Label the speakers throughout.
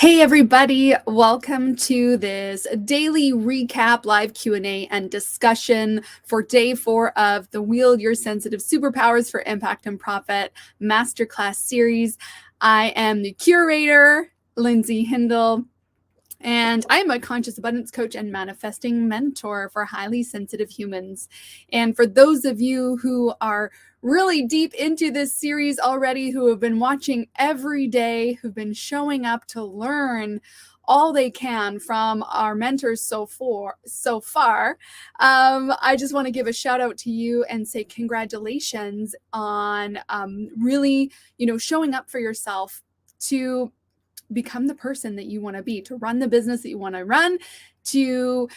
Speaker 1: Hey everybody, welcome to this daily recap, live Q&A and discussion for day 4 of the Wield Your Sensitive Superpowers for Impact and Profit Masterclass series. I am the curator, Lindsay Hindle, and I am a conscious abundance coach and manifesting mentor for highly sensitive humans. And for those of you who are really deep into this series already, who have been watching every day, who've been showing up to learn all they can from our mentors so far, I just want to give a shout out to you and say congratulations on really, showing up for yourself to become the person that you want to be, to run the business that you want to run, to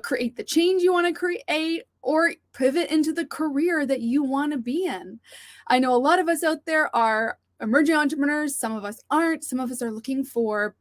Speaker 1: create the change you want to create, or pivot into the career that you want to be in. I know a lot of us out there are emerging entrepreneurs. Some of us aren't. Some of us are looking for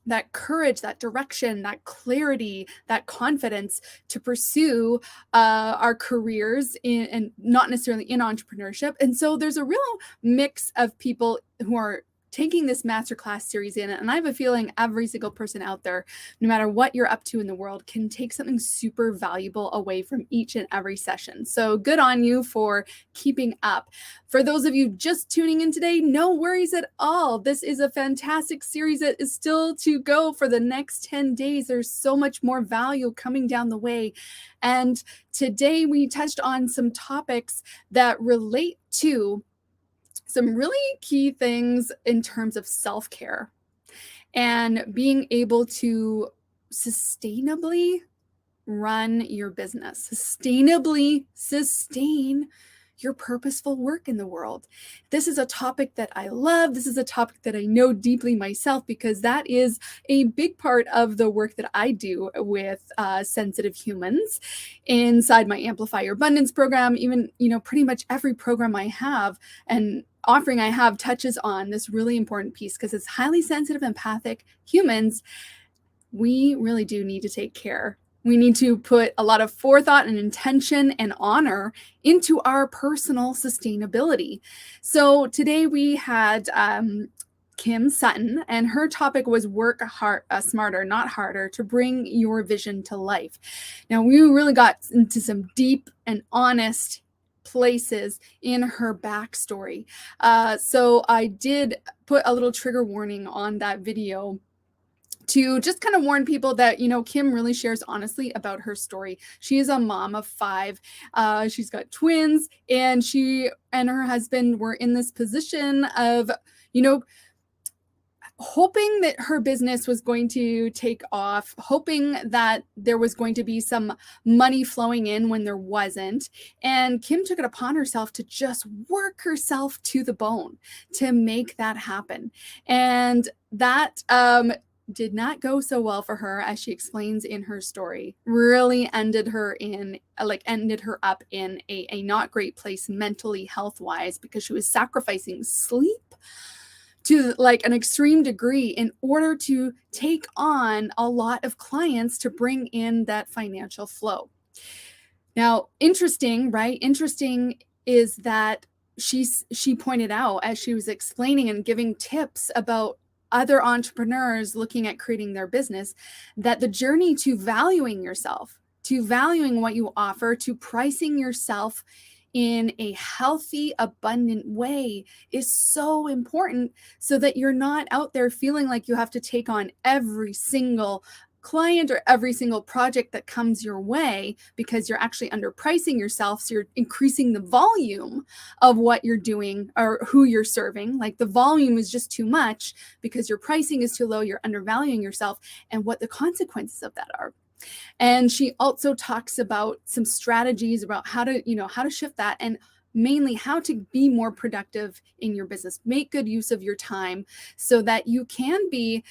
Speaker 1: that courage, that direction, that clarity, that confidence to pursue our careers and not necessarily in entrepreneurship. And so there's a real mix of people who are taking this masterclass series in, and I have a feeling every single person out there, no matter what you're up to in the world, can take something super valuable away from each and every session. So good on you for keeping up. For those of you just tuning in today, no worries at all. This is a fantastic series that is still to go for the next 10 days. There's so much more value coming down the way. And today we touched on some topics that relate to some really key things in terms of self-care and being able to sustainably run your business, sustainably sustain your purposeful work in the world. This is a topic that I love. This is a topic that I know deeply myself, because that is a big part of the work that I do with sensitive humans inside my Amplify Your Abundance program. Even, pretty much every program I have and offering I have touches on this really important piece, because as highly sensitive, empathic humans, we really do need to take care. We need to put a lot of forethought and intention and honor into our personal sustainability. So today we had Kim Sutton, and her topic was work smarter, not harder, to bring your vision to life. Now, we really got into some deep and honest places in her backstory. So I did put a little trigger warning on that video to just kind of warn people that, Kim really shares honestly about her story. She is a mom of 5. She's got twins, and she and her husband were in this position of, hoping that her business was going to take off, hoping that there was going to be some money flowing in when there wasn't. And Kim took it upon herself to just work herself to the bone to make that happen. And that did not go so well for her, as she explains in her story. Really ended her up in a not great place mentally, health-wise, because she was sacrificing sleep to an extreme degree in order to take on a lot of clients to bring in that financial flow. Now, interesting, right? Interesting is that she pointed out, as she was explaining and giving tips about other entrepreneurs looking at creating their business, that the journey to valuing yourself, to valuing what you offer, to pricing yourself in a healthy, abundant way is so important, so that you're not out there feeling like you have to take on every single client or every single project that comes your way, because you're actually underpricing yourself. So you're increasing the volume of what you're doing or who you're serving. Like, the volume is just too much because your pricing is too low. You're undervaluing yourself, and what the consequences of that are. And she also talks about some strategies about how to shift that, and mainly how to be more productive in your business. Make good use of your time so that you can be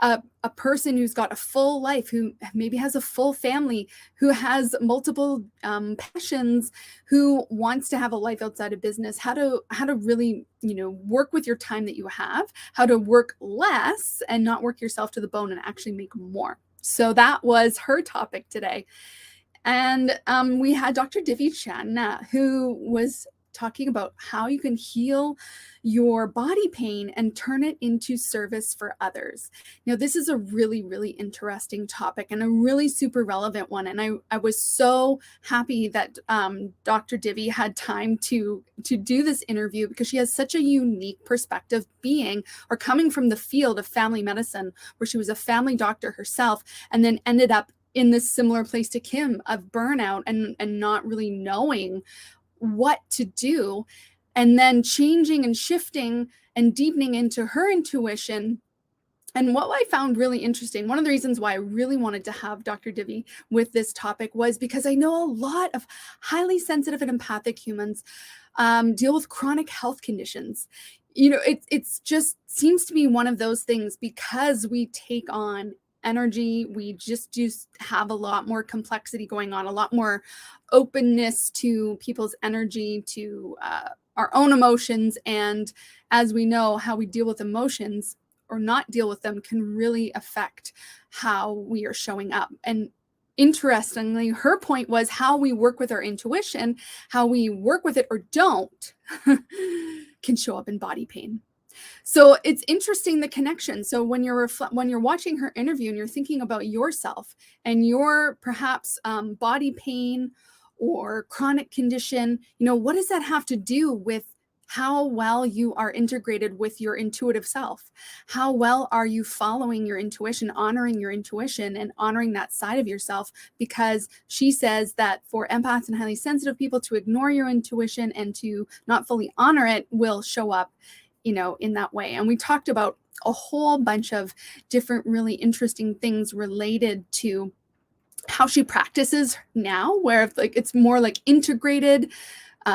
Speaker 1: a person who's got a full life, who maybe has a full family, who has multiple passions, who wants to have a life outside of business. How to really, work with your time that you have, how to work less and not work yourself to the bone and actually make more. So that was her topic today. And we had Dr.Divi Chandna, who was talking about how you can heal your body pain and turn it into service for others. Now, this is a really, really interesting topic and a really super relevant one. And I was so happy that Dr. Divi had time to do this interview, because she has such a unique perspective, being or coming from the field of family medicine, where she was a family doctor herself and then ended up in this similar place to Kim of burnout and not really knowing what to do, and then changing and shifting and deepening into her intuition. And what I found really interesting, one of the reasons why I really wanted to have Dr. Divi with this topic, was because I know a lot of highly sensitive and empathic humans deal with chronic health conditions. It's just seems to be one of those things, because we take on energy, we just have a lot more complexity going on, a lot more openness to people's energy, to our own emotions. And as we know, how we deal with emotions or not deal with them can really affect how we are showing up. And interestingly, her point was how we work with our intuition, how we work with it or don't, can show up in body pain. So it's interesting, the connection. So when you're watching her interview and you're thinking about yourself and your perhaps body pain or chronic condition, what does that have to do with how well you are integrated with your intuitive self? How well are you following your intuition, honoring your intuition and honoring that side of yourself? Because she says that for empaths and highly sensitive people, to ignore your intuition and to not fully honor it will show up in that way. And we talked about a whole bunch of different really interesting things related to how she practices now, where it's more like integrated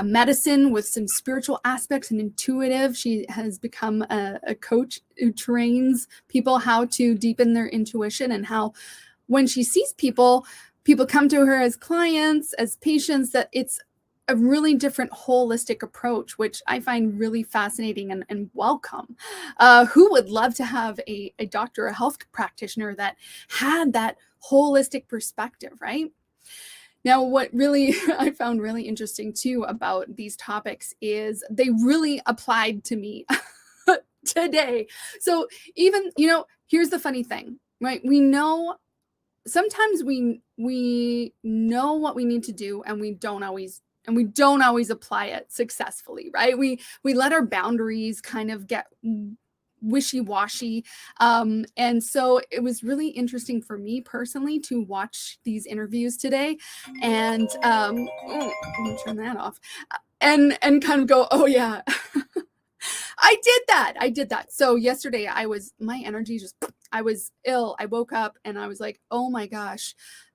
Speaker 1: medicine with some spiritual aspects and intuitive. She has become a coach who trains people how to deepen their intuition, and how when she sees people come to her as clients, as patients, that it's a really different holistic approach, which I find really fascinating and welcome. Who would love to have a doctor, a health practitioner that had that holistic perspective, right? Now, what really I found really interesting too about these topics is they really applied to me today. So even, here's the funny thing, right? We know sometimes we know what we need to do, and we don't always apply it successfully, right? We let our boundaries kind of get wishy-washy. And so it was really interesting for me personally to watch these interviews today and let me turn that off, and kind of go, oh yeah, I did that. So yesterday my energy I was ill. I woke up and I was like, oh my gosh,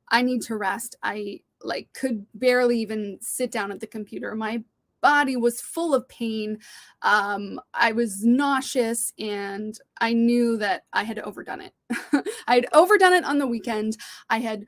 Speaker 1: I need to rest. I could barely even sit down at the computer. My body was full of pain. I was nauseous, and I knew that I had overdone it. I had overdone it on the weekend. I had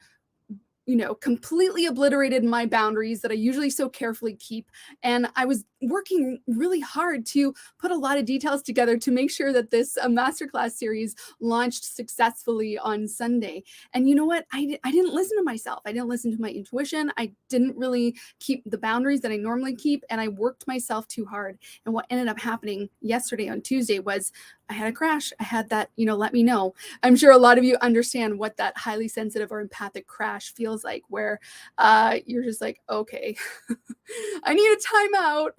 Speaker 1: completely obliterated my boundaries that I usually so carefully keep. And I was working really hard to put a lot of details together to make sure that this Masterclass series launched successfully on Sunday. And you know what? I didn't listen to myself. I didn't listen to my intuition. I didn't really keep the boundaries that I normally keep. And I worked myself too hard. And what ended up happening yesterday on Tuesday was I had a crash. I had that, let me know. I'm sure a lot of you understand what that highly sensitive or empathic crash feels like, where you're just like, okay, I need a timeout.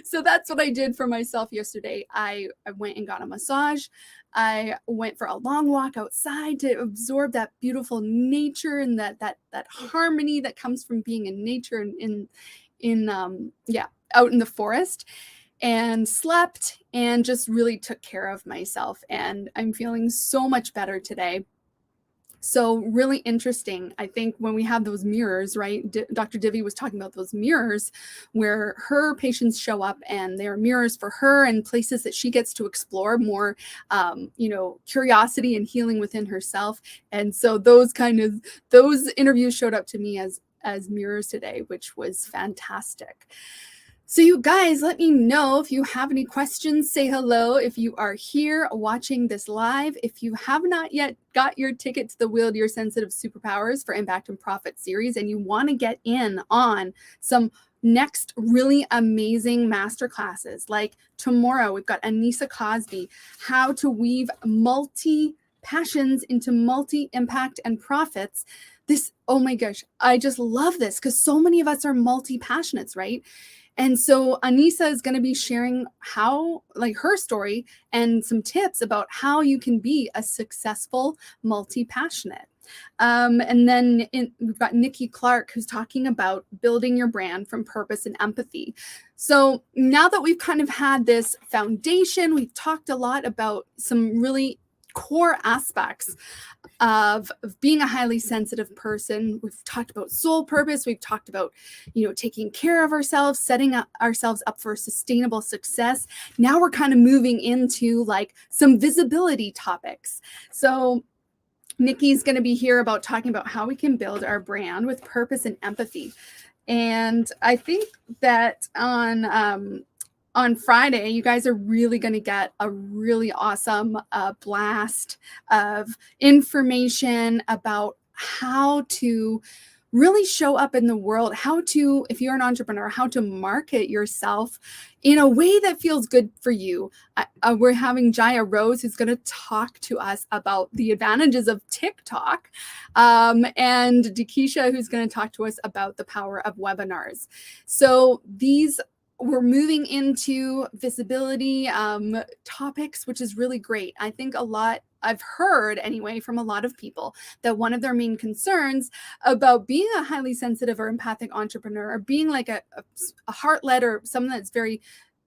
Speaker 1: So that's what I did for myself yesterday. I went and got a massage. I went for a long walk outside to absorb that beautiful nature and that harmony that comes from being in nature and out in the forest, and slept and just really took care of myself. And I'm feeling so much better today. So really interesting. I think when we have those mirrors, right? Dr. Divi was talking about those mirrors where her patients show up, and they're mirrors for her and places that she gets to explore more, curiosity and healing within herself. And so those interviews showed up to me as mirrors today, which was fantastic. So you guys, let me know if you have any questions. Say hello if you are here watching this live. If you have not yet got your ticket to the Wield Your Sensitive Superpowers for Impact and Profit series, and you want to get in on some next really amazing masterclasses. Like tomorrow, we've got Anissa Cosby, how to weave multi-passions into multi-impact and profits. This, oh my gosh, I just love this because so many of us are multi-passionates, right? And so Anissa is going to be sharing how, like, her story and some tips about how you can be a successful multi-passionate. And then we've got Nikki Clark, who's talking about building your brand from purpose and empathy. So now that we've kind of had this foundation, we've talked a lot about some really core aspects of being a highly sensitive person. We've talked about soul purpose. We've talked about, taking care of ourselves, setting ourselves up for sustainable success. Now we're kind of moving into like some visibility topics. So Nikki's going to be here about talking about how we can build our brand with purpose and empathy. And I think that on Friday, you guys are really going to get a really awesome blast of information about how to really show up in the world, how to, if you're an entrepreneur, how to market yourself in a way that feels good for you. We're having Jaya Rose, who's going to talk to us about the advantages of TikTok, and Dakisha, who's going to talk to us about the power of webinars. So we're moving into visibility topics, which is really great. I think I've heard anyway from a lot of people that one of their main concerns about being a highly sensitive or empathic entrepreneur, or being like a heart-led or someone that's very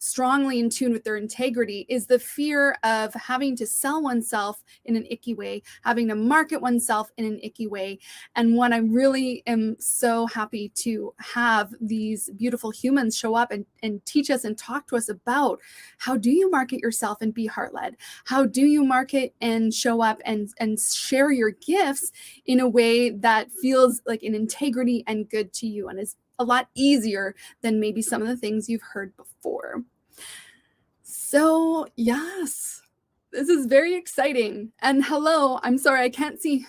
Speaker 1: strongly in tune with their integrity, is the fear of having to sell oneself in an icky way, having to market oneself in an icky way. And what I really am so happy to have these beautiful humans show up and teach us and talk to us about, how do you market yourself and be heart-led? How do you market and show up and share your gifts in a way that feels like an integrity and good to you, and is a lot easier than maybe some of the things you've heard before. So yes, this is very exciting. And hello, I'm sorry, I can't see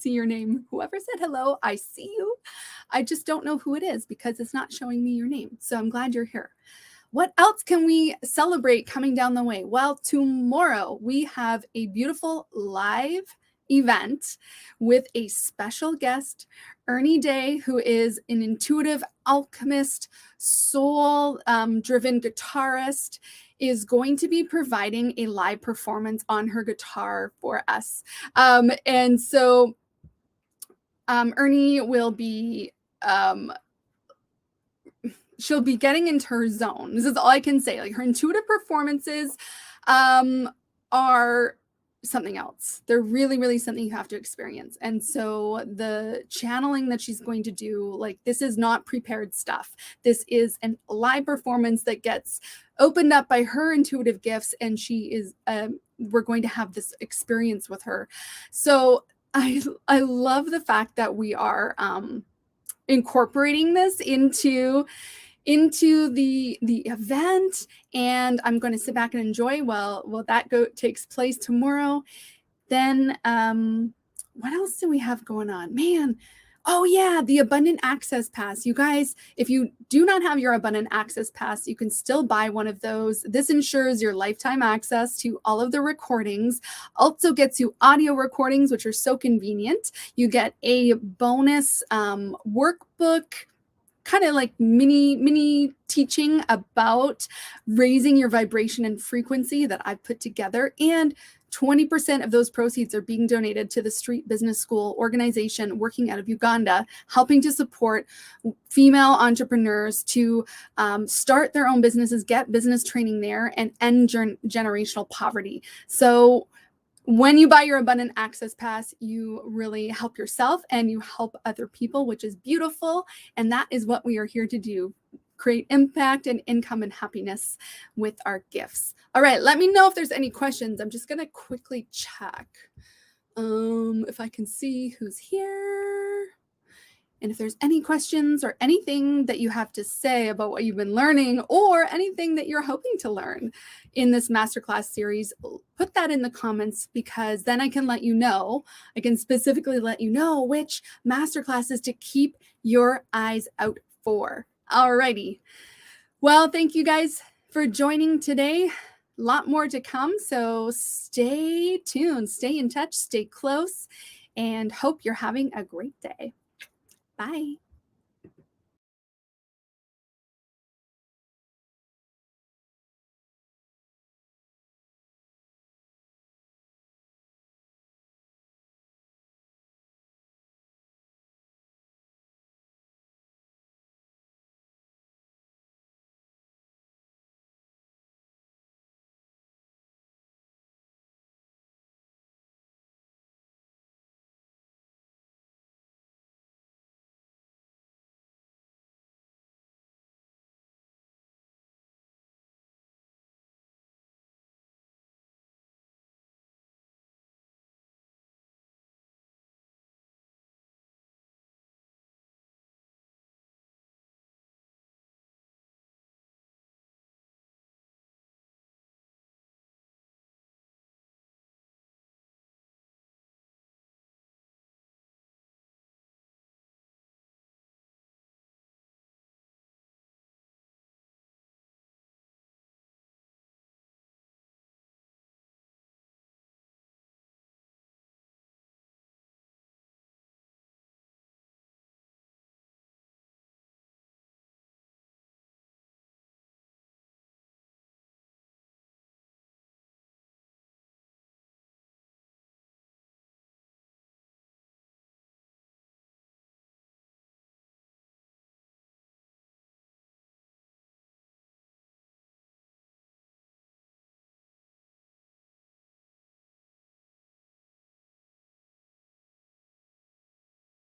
Speaker 1: your name. Whoever said hello, I see you. I just don't know who it is because it's not showing me your name. So I'm glad you're here. What else can we celebrate coming down the way? Well, tomorrow we have a beautiful live event with a special guest, Ernie Day, who is an intuitive alchemist, soul-driven guitarist, is going to be providing a live performance on her guitar for us. And so Ernie will be, she'll be getting into her zone. This is all I can say. Like, her intuitive performances are something else. They're really, really something you have to experience. And so the channeling that she's going to do, like, this is not prepared stuff. This is a live performance that gets opened up by her intuitive gifts, and she is we're going to have this experience with her. So I love the fact that we are incorporating this into the event, and I'm going to sit back and enjoy while that takes place tomorrow. Then what else do we have going on, man? Oh yeah, the Abundant Access Pass. You guys, if you do not have your Abundant Access Pass, you can still buy one of those. This ensures your lifetime access to all of the recordings. Also gets you audio recordings, which are so convenient. You get a bonus workbook, kind of like mini teaching about raising your vibration and frequency that I've put together. And 20% of those proceeds are being donated to the Street Business School organization working out of Uganda, helping to support female entrepreneurs to start their own businesses, get business training there, and end generational poverty. So when you buy your Abundant Access Pass, you really help yourself and you help other people, which is beautiful. And that is what we are here to do: create impact and income and happiness with our gifts. All right, let me know if there's any questions. I'm just going to quickly check if I can see who's here. And if there's any questions or anything that you have to say about what you've been learning, or anything that you're hoping to learn in this masterclass series, put that in the comments, because then I can let you know. I can specifically let you know which masterclasses to keep your eyes out for. Alrighty. Well, thank you guys for joining today. A lot more to come, so stay tuned, stay in touch, stay close, and hope you're having a great day. Bye.